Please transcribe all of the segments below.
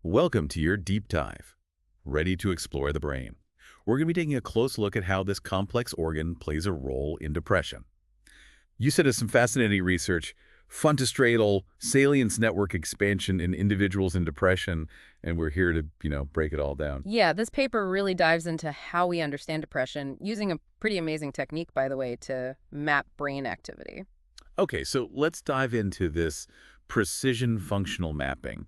Welcome to your deep dive. Ready to explore the brain. We're going to be taking a close look at how this complex organ plays a role in depression. You said it's some fascinating research, funtostriatal salience network expansion in individuals in depression, and we're here to, break it all down. Yeah, this paper really dives into how we understand depression, using a pretty amazing technique, by the way, to map brain activity. Okay, so let's dive into this precision functional mapping.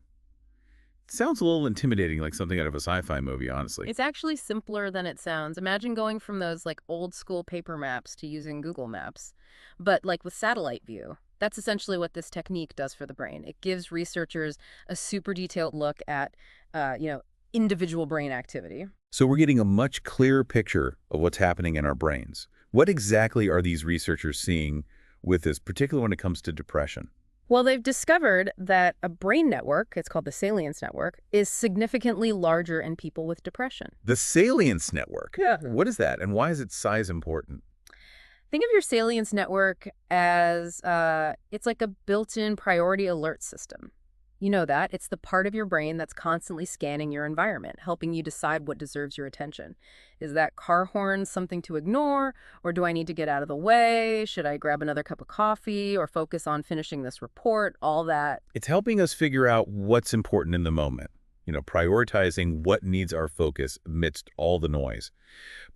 Sounds a little intimidating, like something out of a sci-fi movie, honestly. It's actually simpler than it sounds. Imagine going from those old school paper maps to using Google Maps, but with satellite view. That's essentially what this technique does for the brain. It gives researchers a super detailed look at, individual brain activity. So we're getting a much clearer picture of what's happening in our brains. What exactly are these researchers seeing with this, particularly when it comes to depression? Well, they've discovered that a brain network, it's called the salience network, is significantly larger in people with depression. The salience network? Yeah. What is that, and why is its size important? Think of your salience network as it's like a built-in priority alert system. You know that. It's the part of your brain that's constantly scanning your environment, helping you decide what deserves your attention. Is that car horn something to ignore, or do I need to get out of the way? Should I grab another cup of coffee or focus on finishing this report? All that. It's helping us figure out what's important in the moment, prioritizing what needs our focus amidst all the noise.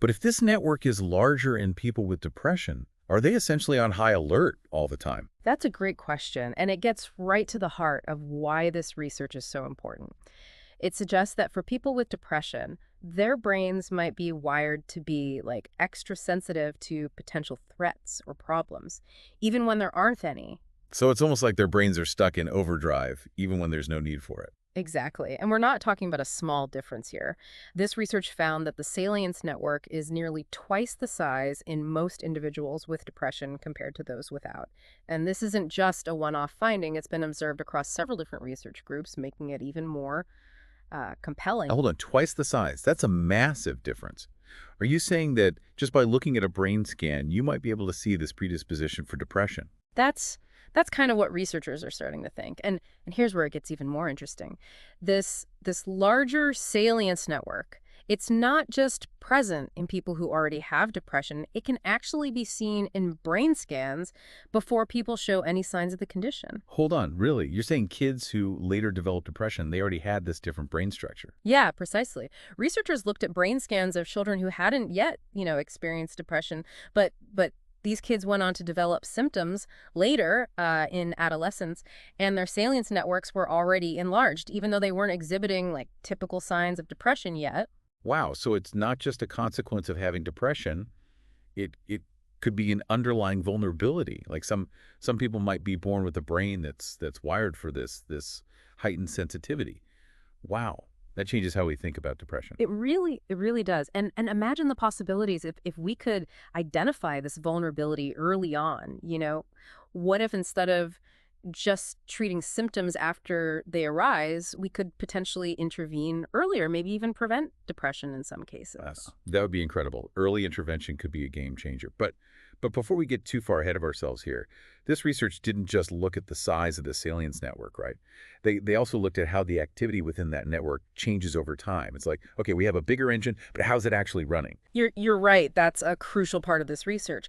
But if this network is larger in people with depression, are they essentially on high alert all the time? That's a great question, and it gets right to the heart of why this research is so important. It suggests that for people with depression, their brains might be wired to be extra sensitive to potential threats or problems, even when there aren't any. So it's almost like their brains are stuck in overdrive, even when there's no need for it. Exactly. And we're not talking about a small difference here. This research found that the salience network is nearly twice the size in most individuals with depression compared to those without. And this isn't just a one-off finding. It's been observed across several different research groups, making it even more compelling. Hold on, twice the size. That's a massive difference. Are you saying that just by looking at a brain scan, you might be able to see this predisposition for depression? That's kind of what researchers are starting to think. And here's where it gets even more interesting. This larger salience network, it's not just present in people who already have depression. It can actually be seen in brain scans before people show any signs of the condition. Hold on, really? You're saying kids who later developed depression, they already had this different brain structure? Yeah, precisely. Researchers looked at brain scans of children who hadn't yet, experienced depression, but these kids went on to develop symptoms later in adolescence, and their salience networks were already enlarged, even though they weren't exhibiting typical signs of depression yet. Wow, so it's not just a consequence of having depression. It could be an underlying vulnerability. Like some people might be born with a brain that's wired for this heightened sensitivity. Wow. That changes how we think about depression. It really does. And imagine the possibilities if we could identify this vulnerability early on, What if instead of just treating symptoms after they arise, we could potentially intervene earlier, maybe even prevent depression in some cases? Yes, that would be incredible. Early intervention could be a game changer. But before we get too far ahead of ourselves here, this research didn't just look at the size of the salience network, right? They also looked at how the activity within that network changes over time. It's like, okay, we have a bigger engine, but how's it actually running? You're right. That's a crucial part of this research.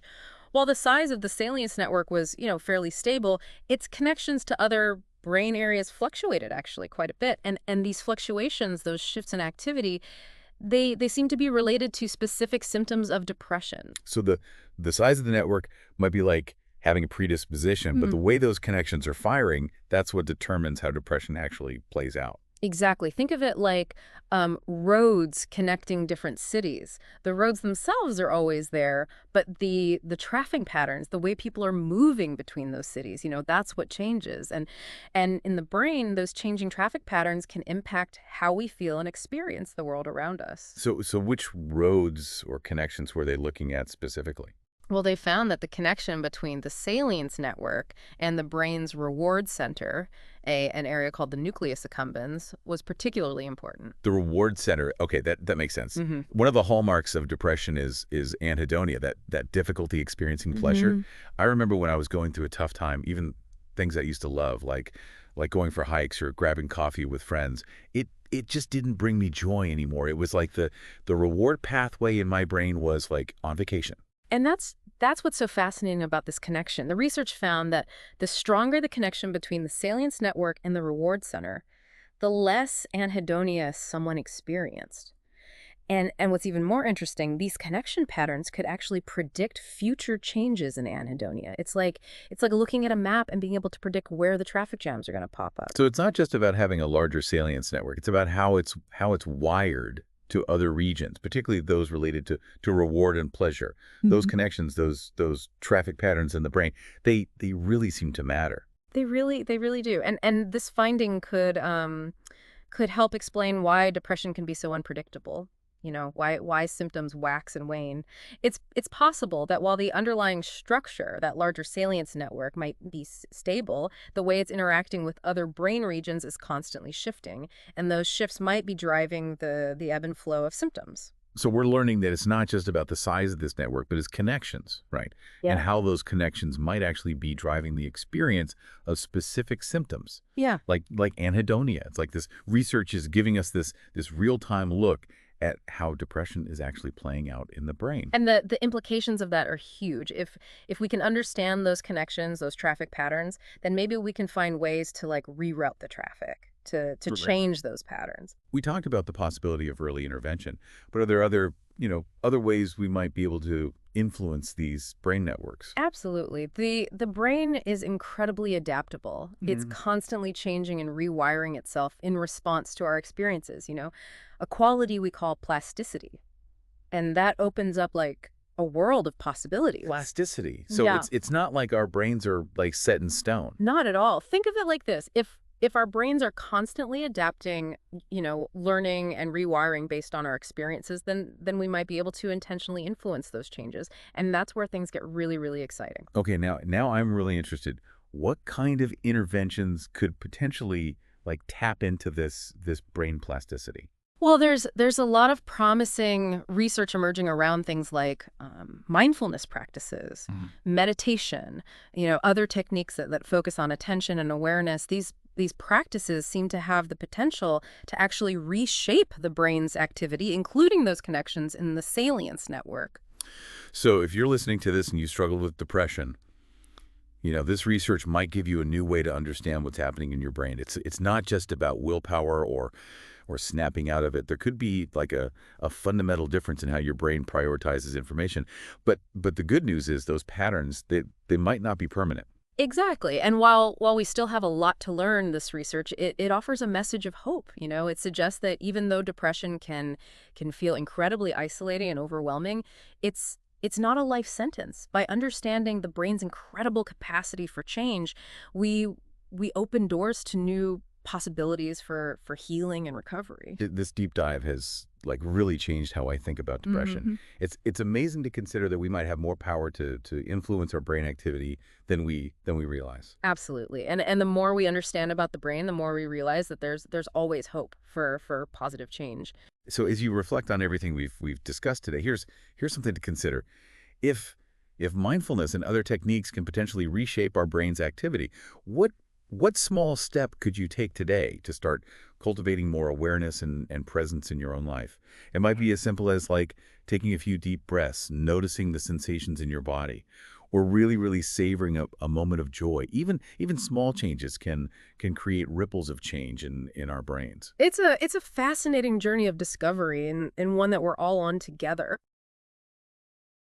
While the size of the salience network was, fairly stable, its connections to other brain areas fluctuated actually quite a bit. And these fluctuations, those shifts in activity, they seem to be related to specific symptoms of depression. So the size of the network might be like having a predisposition, but the way those connections are firing, that's what determines how depression actually plays out. Exactly. Think of it like roads connecting different cities. The roads themselves are always there, but the traffic patterns, the way people are moving between those cities, that's what changes. And in the brain, those changing traffic patterns can impact how we feel and experience the world around us. So which roads or connections were they looking at specifically? Well, they found that the connection between the salience network and the brain's reward center, an area called the nucleus accumbens, was particularly important. The reward center, okay, that makes sense. One of the hallmarks of depression is anhedonia, that difficulty experiencing pleasure. I remember when I was going through a tough time, even things I used to love, like going for hikes or grabbing coffee with friends, it it just didn't bring me joy anymore. It was like the reward pathway in my brain was like on vacation. And that's what's so fascinating about this connection. The research found that the stronger the connection between the salience network and the reward center, the less anhedonia someone experienced. And what's even more interesting, these connection patterns could actually predict future changes in anhedonia. It's like looking at a map and being able to predict where the traffic jams are going to pop up. So it's not just about having a larger salience network. It's about how it's wired to other regions, particularly those related to reward and pleasure. Those connections, those traffic patterns in the brain, they really seem to matter. They really do. And this finding could help explain why depression can be so unpredictable. Why symptoms wax and wane. It's possible that while the underlying structure, that larger salience network, might be stable, the way it's interacting with other brain regions is constantly shifting, and those shifts might be driving the ebb and flow of symptoms. So we're learning that it's not just about the size of this network, but its connections, right? Yeah. And how those connections might actually be driving the experience of specific symptoms. Yeah. Like anhedonia. It's like this research is giving us this real-time look at how depression is actually playing out in the brain. And the implications of that are huge. If we can understand those connections, those traffic patterns, then maybe we can find ways to reroute the traffic, to Right. change those patterns. We talked about the possibility of early intervention, but are there other ways we might be able to influence these brain networks? Absolutely. The brain is incredibly adaptable. It's constantly changing and rewiring itself in response to our experiences, a quality we call plasticity. And that opens up a world of possibilities. Plasticity. So Yeah. it's not like our brains are set in stone. Not at all. Think of it like this. If our brains are constantly adapting, learning and rewiring based on our experiences, then we might be able to intentionally influence those changes. And that's where things get really, really exciting. Okay, now I'm really interested. What kind of interventions could potentially tap into this brain plasticity? Well, there's a lot of promising research emerging around things like mindfulness practices, meditation, other techniques that focus on attention and awareness. These practices seem to have the potential to actually reshape the brain's activity, including those connections in the salience network. So if you're listening to this and you struggle with depression, this research might give you a new way to understand what's happening in your brain. It's not just about willpower or snapping out of it. There could be a fundamental difference in how your brain prioritizes information. But the good news is those patterns, they might not be permanent. Exactly. And while we still have a lot to learn, this research, it offers a message of hope. It suggests that even though depression can feel incredibly isolating and overwhelming, it's not a life sentence. By understanding the brain's incredible capacity for change, we open doors to new possibilities for healing and recovery. This deep dive has really changed how I think about depression. It's amazing to consider that we might have more power to influence our brain activity than we realize. Absolutely. And the more we understand about the brain, the more we realize that there's always hope for positive change. So as you reflect on everything we've discussed today, here's something to consider. If mindfulness and other techniques can potentially reshape our brain's activity, what small step could you take today to start cultivating more awareness and presence in your own life? It might be as simple as taking a few deep breaths, noticing the sensations in your body, or really, really savoring a moment of joy. Even small changes can create ripples of change in our brains. It's a fascinating journey of discovery and one that we're all on together.